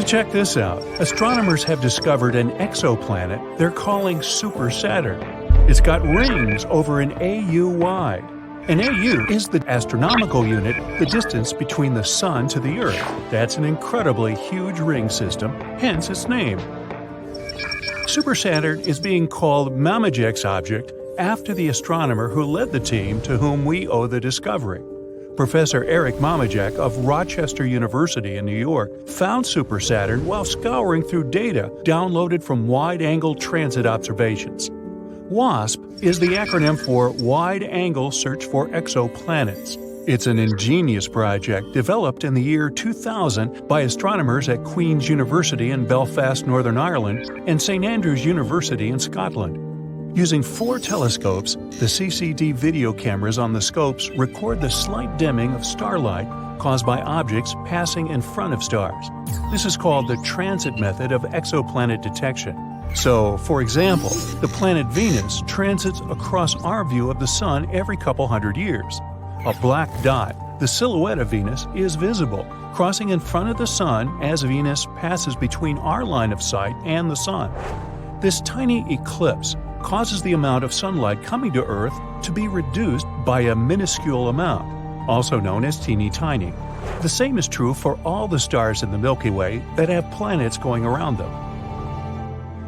So check this out. Astronomers have discovered an exoplanet they're calling Super Saturn. It's got rings over an AU wide. An AU is the astronomical unit, the distance between the Sun to the Earth. That's an incredibly huge ring system, hence its name. Super Saturn is being called Mamajek's object after the astronomer who led the team to whom we owe the discovery. Professor Eric Mamajek of Rochester University in New York found Super Saturn while scouring through data downloaded from wide-angle transit observations. WASP is the acronym for Wide Angle Search for Exoplanets. It's an ingenious project developed in the year 2000 by astronomers at Queen's University in Belfast, Northern Ireland, and St Andrews University in Scotland. Using 4 telescopes, the CCD video cameras on the scopes record the slight dimming of starlight caused by objects passing in front of stars. This is called the transit method of exoplanet detection. So, for example, the planet Venus transits across our view of the Sun every couple hundred years. A black dot, the silhouette of Venus, is visible, crossing in front of the Sun as Venus passes between our line of sight and the Sun. This tiny eclipse causes the amount of sunlight coming to Earth to be reduced by a minuscule amount, also known as teeny tiny. The same is true for all the stars in the Milky Way that have planets going around them.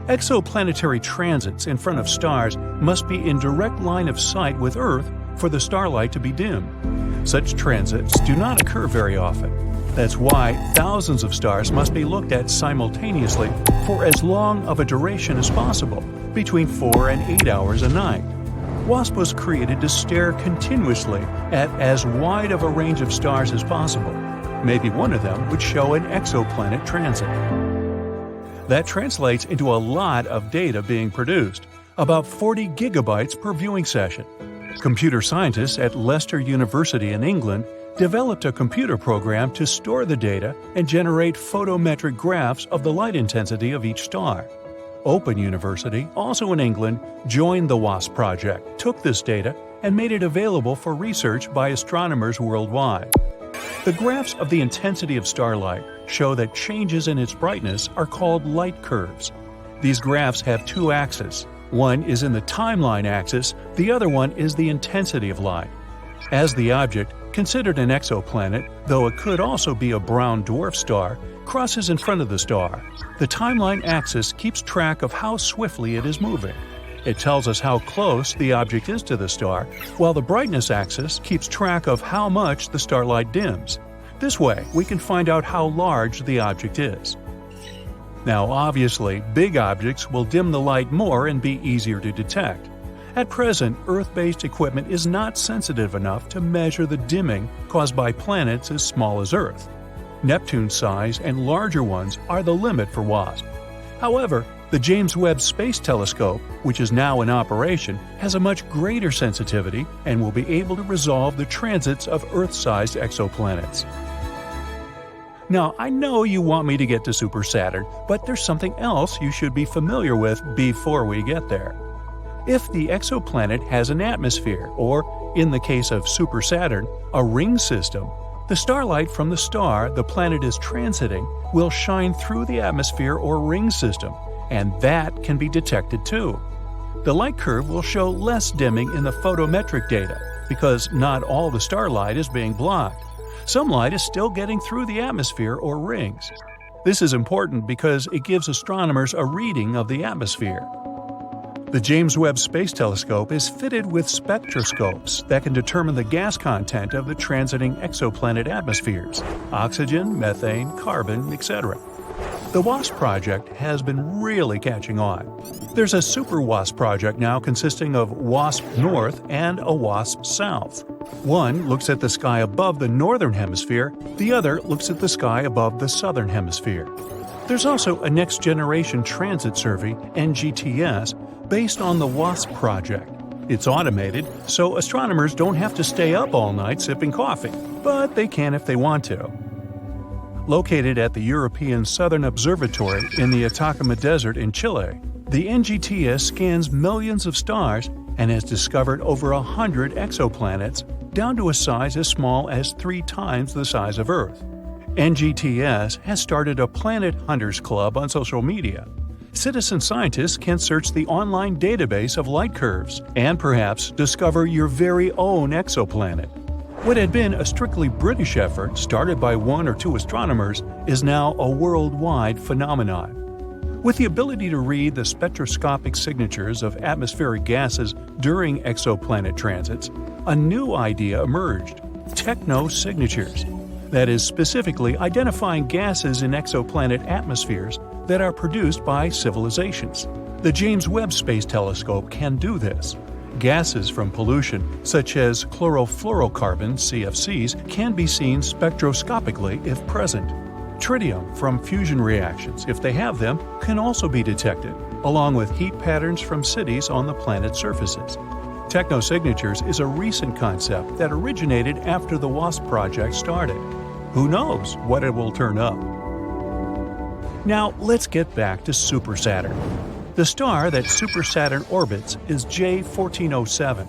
Exoplanetary transits in front of stars must be in direct line of sight with Earth for the starlight to be dimmed. Such transits do not occur very often. That's why thousands of stars must be looked at simultaneously for as long of a duration as possible, between 4 and 8 hours a night. WASP was created to stare continuously at as wide of a range of stars as possible. Maybe one of them would show an exoplanet transit. That translates into a lot of data being produced, about 40 gigabytes per viewing session. Computer scientists at Leicester University in England developed a computer program to store the data and generate photometric graphs of the light intensity of each star. Open University, also in England, joined the WASP project, took this data, and made it available for research by astronomers worldwide. The graphs of the intensity of starlight show that changes in its brightness are called light curves. These graphs have 2 axes. One is in the timeline axis, the other one is the intensity of light. As the object, considered an exoplanet, though it could also be a brown dwarf star, crosses in front of the star, the timeline axis keeps track of how swiftly it is moving. It tells us how close the object is to the star, while the brightness axis keeps track of how much the starlight dims. This way, we can find out how large the object is. Now, obviously, big objects will dim the light more and be easier to detect. At present, Earth-based equipment is not sensitive enough to measure the dimming caused by planets as small as Earth. Neptune's size and larger ones are the limit for WASP. However, the James Webb Space Telescope, which is now in operation, has a much greater sensitivity and will be able to resolve the transits of Earth-sized exoplanets. Now, I know you want me to get to Super Saturn, but there's something else you should be familiar with before we get there. If the exoplanet has an atmosphere, or, in the case of Super Saturn, a ring system, the starlight from the star the planet is transiting will shine through the atmosphere or ring system, and that can be detected too. The light curve will show less dimming in the photometric data, because not all the starlight is being blocked. Some light is still getting through the atmosphere or rings. This is important because it gives astronomers a reading of the atmosphere. The James Webb Space Telescope is fitted with spectroscopes that can determine the gas content of the transiting exoplanet atmospheres: oxygen, methane, carbon, etc. The WASP project has been really catching on. There's a Super WASP project now consisting of WASP North and a WASP South. One looks at the sky above the northern hemisphere, the other looks at the sky above the southern hemisphere. There's also a Next Generation Transit Survey, NGTS, based on the WASP project. It's automated, so astronomers don't have to stay up all night sipping coffee, but they can if they want to. Located at the European Southern Observatory in the Atacama Desert in Chile, the NGTS scans millions of stars and has discovered over 100 exoplanets, down to a size as small as 3 times the size of Earth. NGTS has started a Planet Hunters Club on social media. Citizen scientists can search the online database of light curves and perhaps discover your very own exoplanet. What had been a strictly British effort started by one or two astronomers is now a worldwide phenomenon. With the ability to read the spectroscopic signatures of atmospheric gases during exoplanet transits, a new idea emerged: technosignatures. That is, specifically identifying gases in exoplanet atmospheres that are produced by civilizations. The James Webb Space Telescope can do this. Gases from pollution, such as chlorofluorocarbons (CFCs), can be seen spectroscopically if present. Tritium from fusion reactions, if they have them, can also be detected, along with heat patterns from cities on the planet's surfaces. Technosignatures is a recent concept that originated after the WASP project started. Who knows what it will turn up? Now let's get back to Super Saturn. The star that Super Saturn orbits is J1407,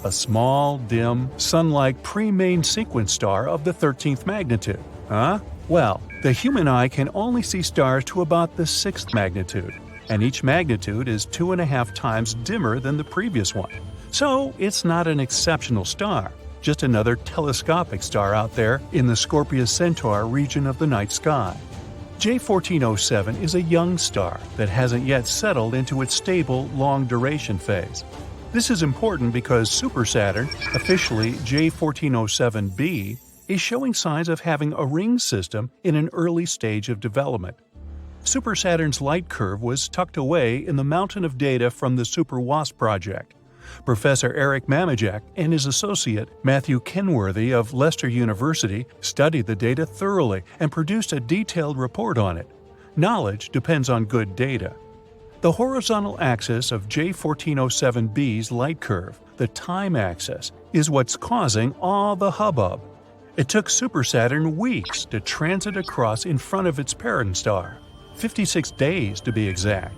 a small, dim, sun-like pre-main sequence star of the 13th magnitude. Huh? Well, the human eye can only see stars to about the 6th magnitude, and each magnitude is 2.5 times dimmer than the previous one. So it's not an exceptional star, just another telescopic star out there in the Scorpius Centauri region of the night sky. J1407 is a young star that hasn't yet settled into its stable, long-duration phase. This is important because Super Saturn, officially J1407b, is showing signs of having a ring system in an early stage of development. Super Saturn's light curve was tucked away in the mountain of data from the Super WASP project. Professor Eric Mamajek and his associate Matthew Kenworthy of Leicester University studied the data thoroughly and produced a detailed report on it. Knowledge depends on good data. The horizontal axis of J1407b's light curve, the time axis, is what's causing all the hubbub. It took Super Saturn weeks to transit across in front of its parent star, 56 days to be exact.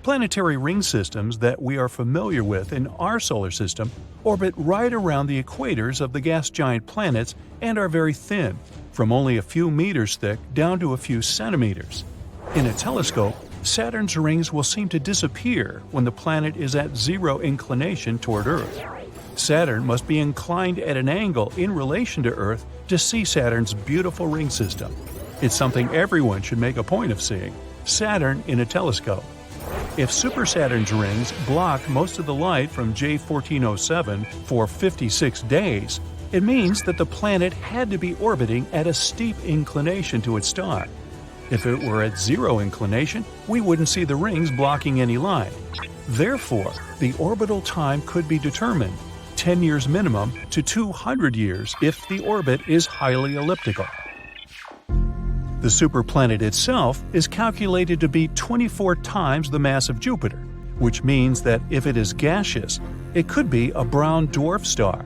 Planetary ring systems that we are familiar with in our solar system orbit right around the equators of the gas giant planets and are very thin, from only a few meters thick down to a few centimeters. In a telescope, Saturn's rings will seem to disappear when the planet is at zero inclination toward Earth. Saturn must be inclined at an angle in relation to Earth to see Saturn's beautiful ring system. It's something everyone should make a point of seeing: Saturn in a telescope. If Super Saturn's rings blocked most of the light from J1407 for 56 days, it means that the planet had to be orbiting at a steep inclination to its star. If it were at zero inclination, we wouldn't see the rings blocking any light. Therefore, the orbital time could be determined, 10 years minimum to 200 years if the orbit is highly elliptical. The superplanet itself is calculated to be 24 times the mass of Jupiter, which means that if it is gaseous, it could be a brown dwarf star.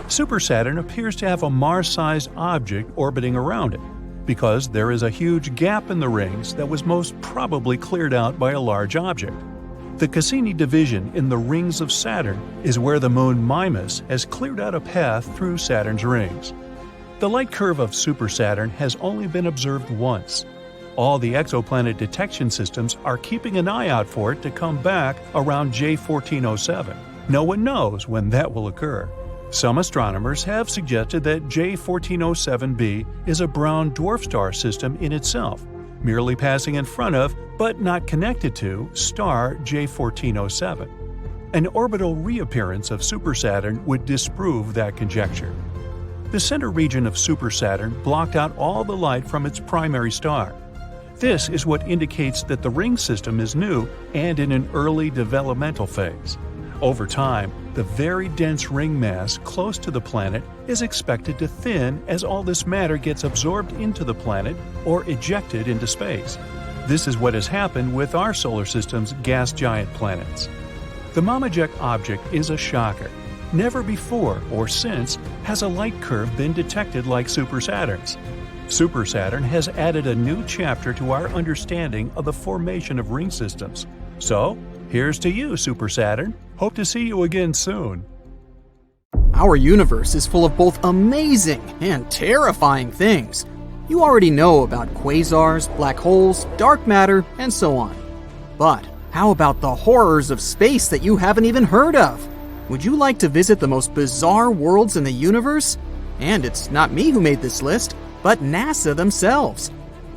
Super Saturn appears to have a Mars-sized object orbiting around it, because there is a huge gap in the rings that was most probably cleared out by a large object. The Cassini division in the rings of Saturn is where the moon Mimas has cleared out a path through Saturn's rings. The light curve of Super Saturn has only been observed once. All the exoplanet detection systems are keeping an eye out for it to come back around J1407. No one knows when that will occur. Some astronomers have suggested that J1407b is a brown dwarf star system in itself, merely passing in front of, but not connected to, star J1407. An orbital reappearance of Super Saturn would disprove that conjecture. The center region of Super Saturn blocked out all the light from its primary star. This is what indicates that the ring system is new and in an early developmental phase. Over time, the very dense ring mass close to the planet is expected to thin as all this matter gets absorbed into the planet or ejected into space. This is what has happened with our solar system's gas giant planets. The Mamajek object is a shocker. Never before or since has a light curve been detected like Super Saturn's. Super Saturn has added a new chapter to our understanding of the formation of ring systems. So, here's to you, Super Saturn. Hope to see you again soon. Our universe is full of both amazing and terrifying things. You already know about quasars, black holes, dark matter, and so on. But how about the horrors of space that you haven't even heard of? Would you like to visit the most bizarre worlds in the universe? And it's not me who made this list, but NASA themselves.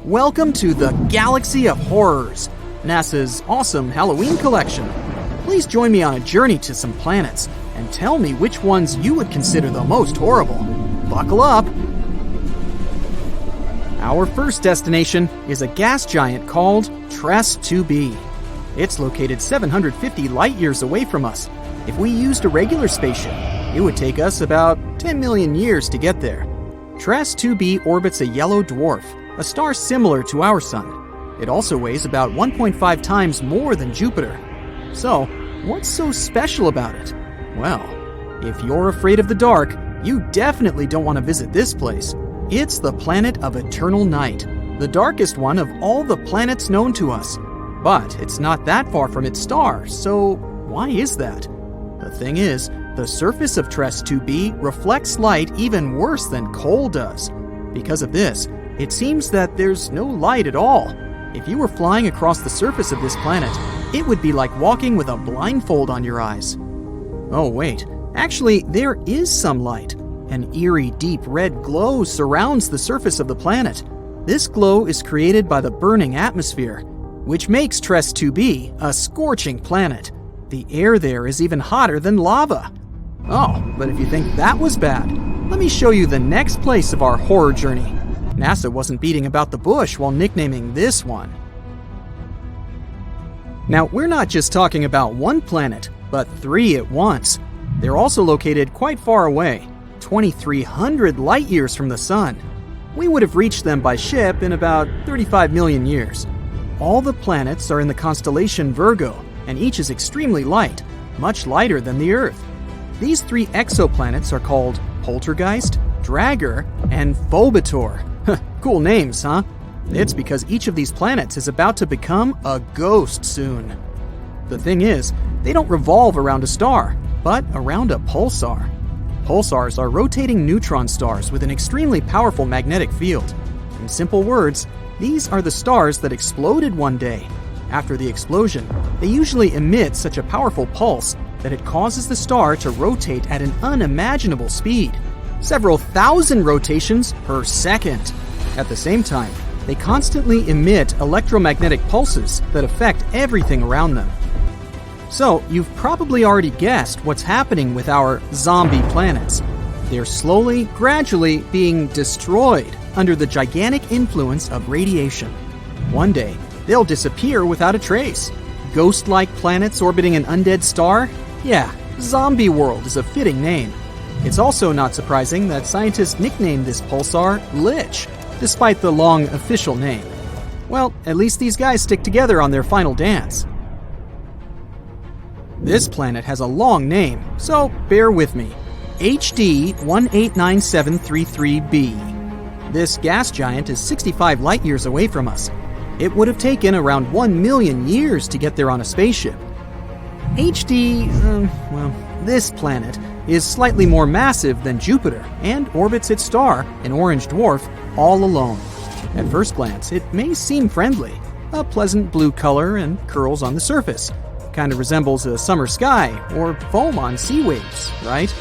Welcome to the Galaxy of Horrors, NASA's awesome Halloween collection. Please join me on a journey to some planets and tell me which ones you would consider the most horrible. Buckle up! Our first destination is a gas giant called TRES 2b. It's located 750 light-years away from us. If we used a regular spaceship, it would take us about 10 million years to get there. TRES 2b orbits a yellow dwarf, a star similar to our Sun. It also weighs about 1.5 times more than Jupiter. So, what's so special about it? Well, if you're afraid of the dark, you definitely don't want to visit this place. It's the planet of eternal night, the darkest one of all the planets known to us. But it's not that far from its star, so why is that? The thing is, the surface of TRES 2b reflects light even worse than coal does. Because of this, it seems that there's no light at all. If you were flying across the surface of this planet, it would be like walking with a blindfold on your eyes. Oh wait, actually there is some light. An eerie, deep red glow surrounds the surface of the planet. This glow is created by the burning atmosphere, which makes TRES 2b a scorching planet. The air there is even hotter than lava. Oh, but if you think that was bad, let me show you the next place of our horror journey. NASA wasn't beating about the bush while nicknaming this one. Now, we're not just talking about one planet, but 3 at once. They're also located quite far away, 2,300 light-years from the Sun. We would have reached them by ship in about 35 million years. All the planets are in the constellation Virgo, and each is extremely light, much lighter than the Earth. These 3 exoplanets are called Poltergeist, Dragger, and Phobator. Cool names, huh? It's because each of these planets is about to become a ghost soon. The thing is, they don't revolve around a star, but around a pulsar. Pulsars are rotating neutron stars with an extremely powerful magnetic field. In simple words, these are the stars that exploded one day. After the explosion, they usually emit such a powerful pulse that it causes the star to rotate at an unimaginable speed, several thousand rotations per second. At the same time, they constantly emit electromagnetic pulses that affect everything around them. So, you've probably already guessed what's happening with our zombie planets. They're slowly, gradually being destroyed under the gigantic influence of radiation. One day, they'll disappear without a trace. Ghost-like planets orbiting an undead star? Yeah, Zombie World is a fitting name. It's also not surprising that scientists nicknamed this pulsar Lich, despite the long official name. Well, at least these guys stick together on their final dance. This planet has a long name, so bear with me. HD 189733b. This gas giant is 65 light-years away from us. It would have taken around 1 million years to get there on a spaceship. This planet is slightly more massive than Jupiter and orbits its star, an orange dwarf, all alone. At first glance, it may seem friendly. A pleasant blue color and curls on the surface. Kind of resembles a summer sky or foam on sea waves, right?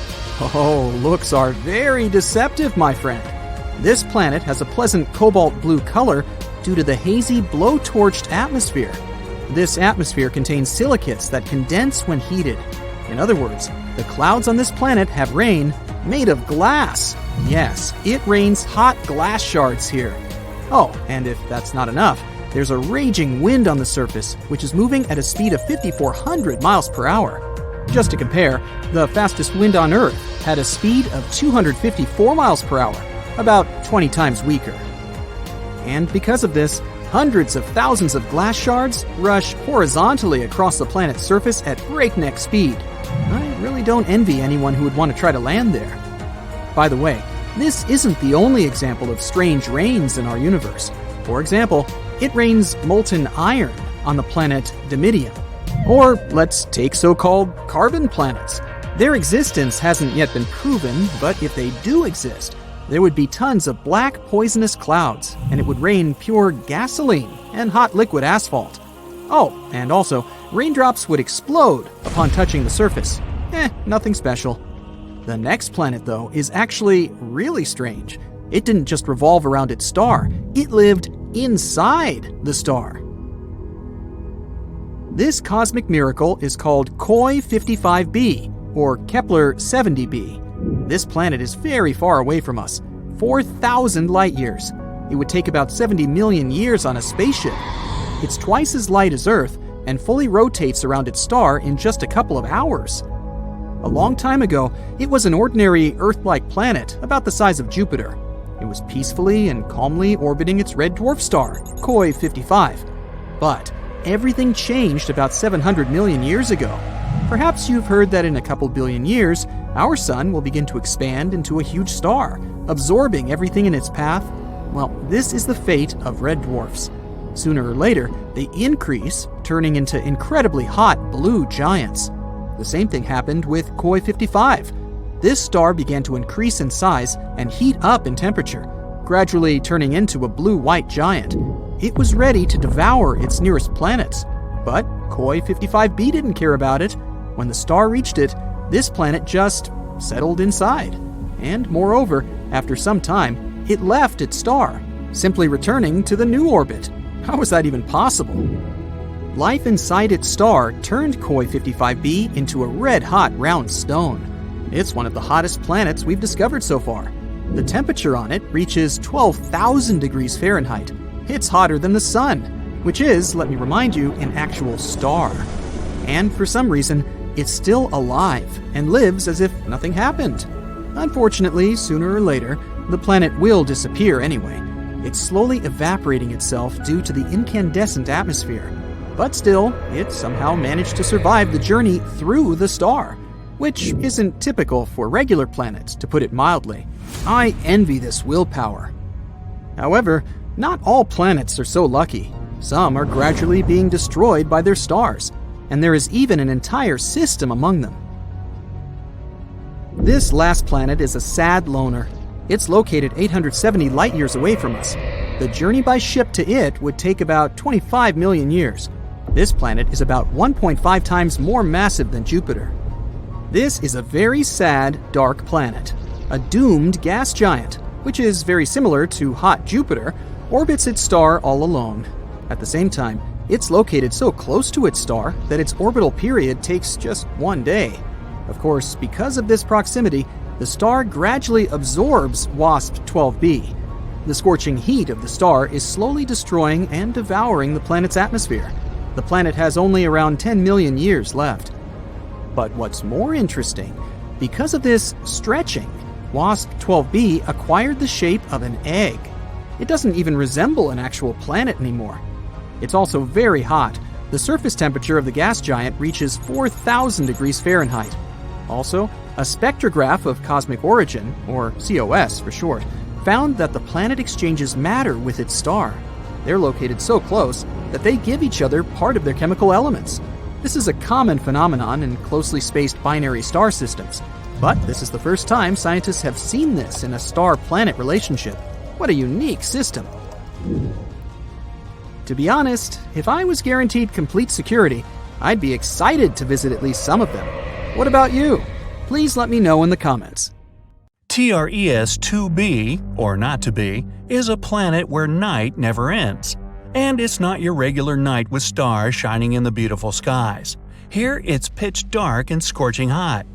Oh, looks are very deceptive, my friend. This planet has a pleasant cobalt blue color due to the hazy blow-torched atmosphere. This atmosphere contains silicates that condense when heated. In other words, the clouds on this planet have rain made of glass. Yes, it rains hot glass shards here. Oh, and if that's not enough, there's a raging wind on the surface, which is moving at a speed of 5,400 miles per hour. Just to compare, the fastest wind on Earth had a speed of 254 miles per hour, about 20 times weaker. And because of this, hundreds of thousands of glass shards rush horizontally across the planet's surface at breakneck speed. I really don't envy anyone who would want to try to land there. By the way, this isn't the only example of strange rains in our universe. For example, it rains molten iron on the planet Dimidium. Or let's take so-called carbon planets. Their existence hasn't yet been proven, but if they do exist, there would be tons of black, poisonous clouds, and it would rain pure gasoline and hot liquid asphalt. Oh, and also, raindrops would explode upon touching the surface. Nothing special. The next planet, though, is actually really strange. It didn't just revolve around its star, it lived inside the star. This cosmic miracle is called Koi 55b, or Kepler 70b. This planet is very far away from us, 4,000 light years. It would take about 70 million years on a spaceship. It's twice as light as Earth and fully rotates around its star in just a couple of hours. A long time ago, it was an ordinary Earth-like planet about the size of Jupiter. It was peacefully and calmly orbiting its red dwarf star, Koi 55. But everything changed about 700 million years ago. Perhaps you've heard that in a couple billion years, our sun will begin to expand into a huge star, absorbing everything in its path. Well, this is the fate of red dwarfs. Sooner or later, they increase, turning into incredibly hot blue giants. The same thing happened with Koi 55. This star began to increase in size and heat up in temperature, gradually turning into a blue-white giant. It was ready to devour its nearest planets. But Koi 55b didn't care about it. When the star reached it, this planet just settled inside. And moreover, after some time, it left its star, simply returning to the new orbit. How was that even possible? Life inside its star turned Koi 55b into a red-hot round stone. It's one of the hottest planets we've discovered so far. The temperature on it reaches 12,000 degrees Fahrenheit. It's hotter than the sun, which is, let me remind you, an actual star. And for some reason, it's still alive and lives as if nothing happened. Unfortunately, sooner or later, the planet will disappear anyway. It's slowly evaporating itself due to the incandescent atmosphere. But still, it somehow managed to survive the journey through the star, which isn't typical for regular planets, to put it mildly. I envy this willpower. However, not all planets are so lucky. Some are gradually being destroyed by their stars, and there is even an entire system among them. This last planet is a sad loner. It's located 870 light-years away from us. The journey by ship to it would take about 25 million years. This planet is about 1.5 times more massive than Jupiter. This is a very sad, dark planet. A doomed gas giant, which is very similar to hot Jupiter, orbits its star all alone. At the same time, it's located so close to its star that its orbital period takes just 1 day. Of course, because of this proximity, the star gradually absorbs WASP-12b. The scorching heat of the star is slowly destroying and devouring the planet's atmosphere. The planet has only around 10 million years left. But what's more interesting, because of this stretching, WASP-12b acquired the shape of an egg. It doesn't even resemble an actual planet anymore. It's also very hot. The surface temperature of the gas giant reaches 4,000 degrees Fahrenheit. Also, a spectrograph of cosmic origin, or COS for short, found that the planet exchanges matter with its star. They're located so close that they give each other part of their chemical elements. This is a common phenomenon in closely spaced binary star systems, but this is the first time scientists have seen this in a star-planet relationship. What a unique system. To be honest, if I was guaranteed complete security, I'd be excited to visit at least some of them. What about you? Please let me know in the comments. TRES-2b, or not to be, is a planet where night never ends. And it's not your regular night with stars shining in the beautiful skies. Here it's pitch dark and scorching hot.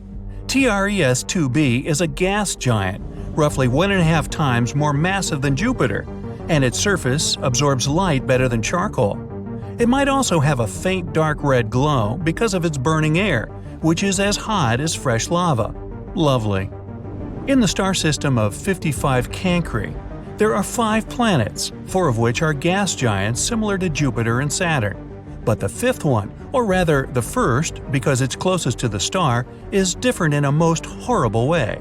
TRES-2b is a gas giant, roughly 1.5 times more massive than Jupiter, and its surface absorbs light better than charcoal. It might also have a faint dark red glow because of its burning air, which is as hot as fresh lava. Lovely. In the star system of 55 Cancri, there are 5 planets, 4 of which are gas giants similar to Jupiter and Saturn. But the 5th one, or rather the first because it's closest to the star, is different in a most horrible way.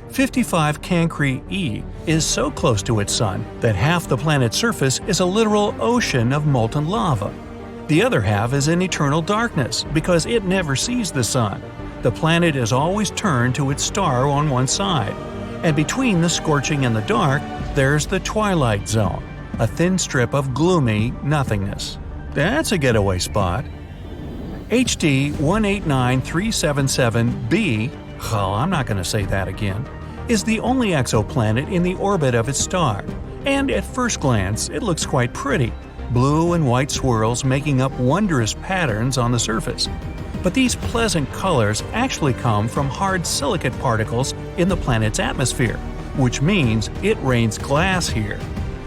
55 Cancri e is so close to its sun that half the planet's surface is a literal ocean of molten lava. The other half is in eternal darkness because it never sees the sun. The planet is always turned to its star on one side. And between the scorching and the dark, there's the twilight zone, a thin strip of gloomy nothingness. That's a getaway spot. HD 189377b, oh, I'm not going to say that again, is the only exoplanet in the orbit of its star, and at first glance it looks quite pretty, blue and white swirls making up wondrous patterns on the surface. But these pleasant colors actually come from hard silicate particles in the planet's atmosphere, which means it rains glass here.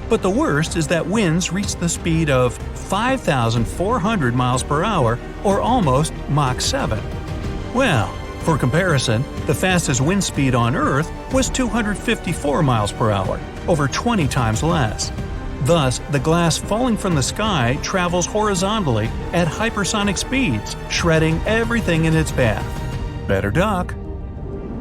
But the worst is that winds reach the speed of 5,400 miles per hour, or almost Mach 7. Well, for comparison, the fastest wind speed on Earth was 254 miles per hour, over 20 times less. Thus, the glass falling from the sky travels horizontally at hypersonic speeds, shredding everything in its path. Better duck.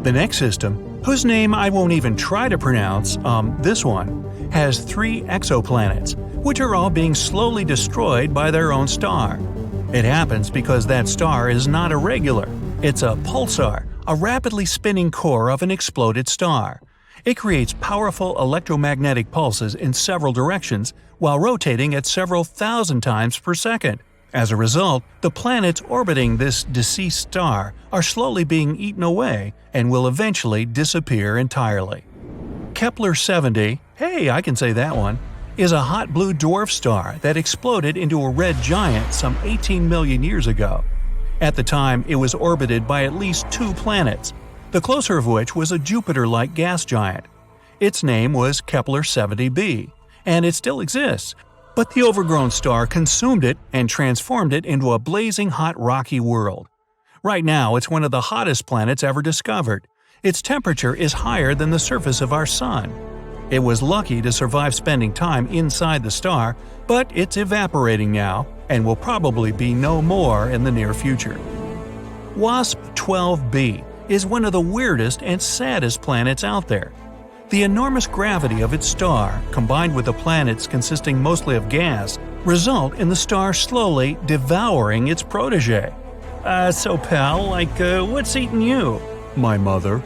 The next system, whose name I won't even try to pronounce, this one, has 3 exoplanets, which are all being slowly destroyed by their own star. It happens because that star is not a regular. It's a pulsar, a rapidly spinning core of an exploded star. It creates powerful electromagnetic pulses in several directions while rotating at several thousand times per second. As a result, the planets orbiting this deceased star are slowly being eaten away and will eventually disappear entirely. Kepler-70, hey, I can say that one, is a hot blue dwarf star that exploded into a red giant some 18 million years ago. At the time, it was orbited by at least 2 planets, the closer of which was a Jupiter-like gas giant. Its name was Kepler-70b, and it still exists, but the overgrown star consumed it and transformed it into a blazing hot rocky world. Right now, it's one of the hottest planets ever discovered. Its temperature is higher than the surface of our Sun. It was lucky to survive spending time inside the star, but it's evaporating now and will probably be no more in the near future. WASP-12b is one of the weirdest and saddest planets out there. The enormous gravity of its star, combined with the planets consisting mostly of gas, result in the star slowly devouring its protege. So pal, what's eating you? My mother.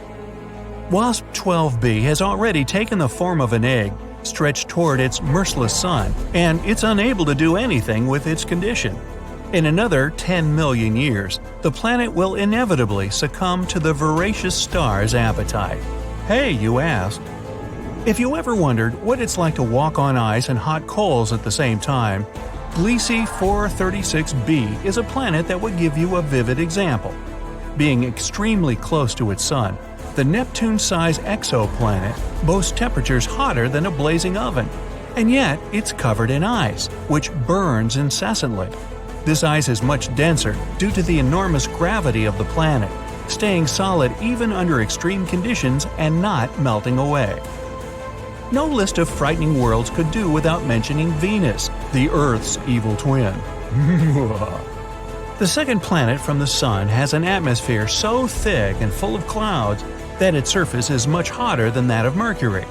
WASP-12b has already taken the form of an egg, stretched toward its merciless sun, and it's unable to do anything with its condition. In another 10 million years, the planet will inevitably succumb to the voracious star's appetite. Hey, you ask. If you ever wondered what it's like to walk on ice and hot coals at the same time, Gliese 436b is a planet that would give you a vivid example. Being extremely close to its sun, the Neptune-sized exoplanet boasts temperatures hotter than a blazing oven, and yet it's covered in ice, which burns incessantly. This ice is much denser due to the enormous gravity of the planet, staying solid even under extreme conditions and not melting away. No list of frightening worlds could do without mentioning Venus, the Earth's evil twin. The second planet from the Sun has an atmosphere so thick and full of clouds that its surface is much hotter than that of Mercury.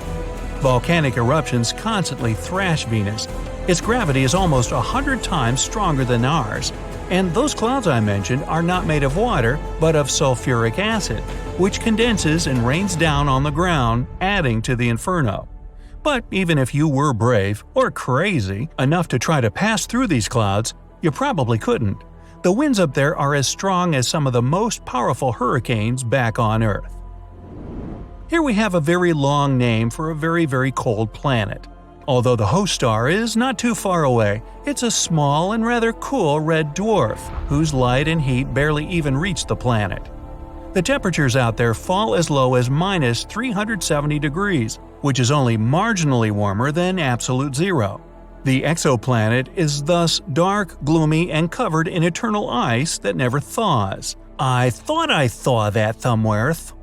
Volcanic eruptions constantly thrash Venus. Its gravity is almost 100 times stronger than ours, and those clouds I mentioned are not made of water but of sulfuric acid, which condenses and rains down on the ground, adding to the inferno. But even if you were brave, or crazy, enough to try to pass through these clouds, you probably couldn't. The winds up there are as strong as some of the most powerful hurricanes back on Earth. Here we have a very long name for a very, very cold planet. Although the host star is not too far away, it's a small and rather cool red dwarf, whose light and heat barely even reach the planet. The temperatures out there fall as low as minus 370 degrees, which is only marginally warmer than absolute zero. The exoplanet is thus dark, gloomy, and covered in eternal ice that never thaws. I thought I thaw that thumbworth.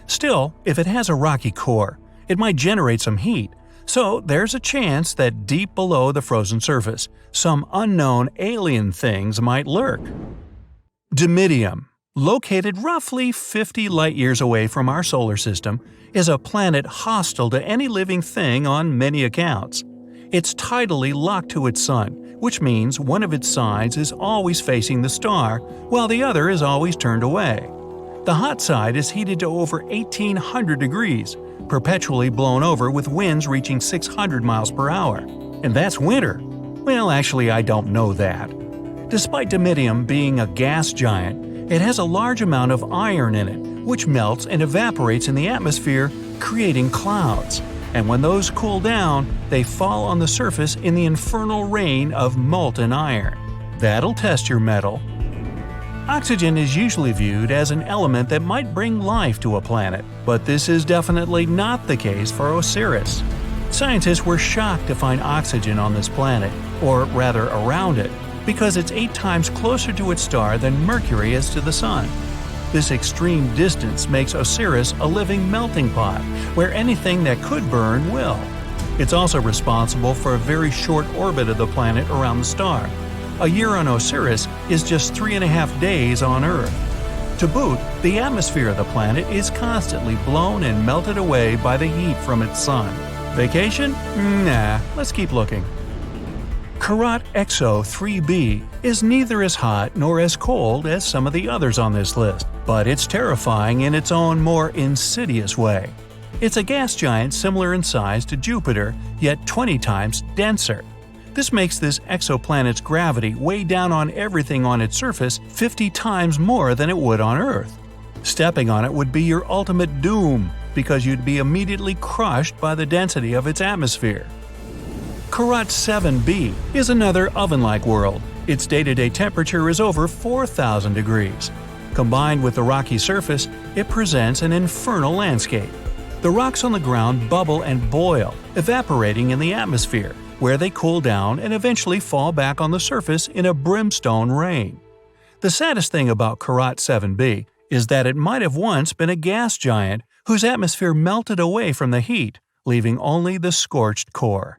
Still, if it has a rocky core, it might generate some heat, so there's a chance that deep below the frozen surface, some unknown alien things might lurk. Dimidium, located roughly 50 light-years away from our solar system, is a planet hostile to any living thing on many accounts. It's tidally locked to its sun, which means one of its sides is always facing the star, while the other is always turned away. The hot side is heated to over 1800 degrees, perpetually blown over with winds reaching 600 miles per hour. And that's winter. Well, actually, I don't know that. Despite Dimidium being a gas giant, it has a large amount of iron in it, which melts and evaporates in the atmosphere, creating clouds. And when those cool down, they fall on the surface in the infernal rain of molten iron. That'll test your mettle. Oxygen is usually viewed as an element that might bring life to a planet, but this is definitely not the case for Osiris. Scientists were shocked to find oxygen on this planet, or rather around it, because it's 8 times closer to its star than Mercury is to the Sun. This extreme distance makes Osiris a living melting pot, where anything that could burn will. It's also responsible for a very short orbit of the planet around the star. A year on Osiris is just 3.5 days on Earth. To boot, the atmosphere of the planet is constantly blown and melted away by the heat from its sun. Vacation? Nah, let's keep looking. Karat Exo 3b is neither as hot nor as cold as some of the others on this list, but it's terrifying in its own more insidious way. It's a gas giant similar in size to Jupiter, yet 20 times denser. This makes this exoplanet's gravity weigh down on everything on its surface 50 times more than it would on Earth. Stepping on it would be your ultimate doom, because you'd be immediately crushed by the density of its atmosphere. Karat 7b is another oven-like world. Its day-to-day temperature is over 4,000 degrees. Combined with the rocky surface, it presents an infernal landscape. The rocks on the ground bubble and boil, evaporating in the atmosphere, where they cool down and eventually fall back on the surface in a brimstone rain. The saddest thing about Karat 7b is that it might have once been a gas giant whose atmosphere melted away from the heat, leaving only the scorched core.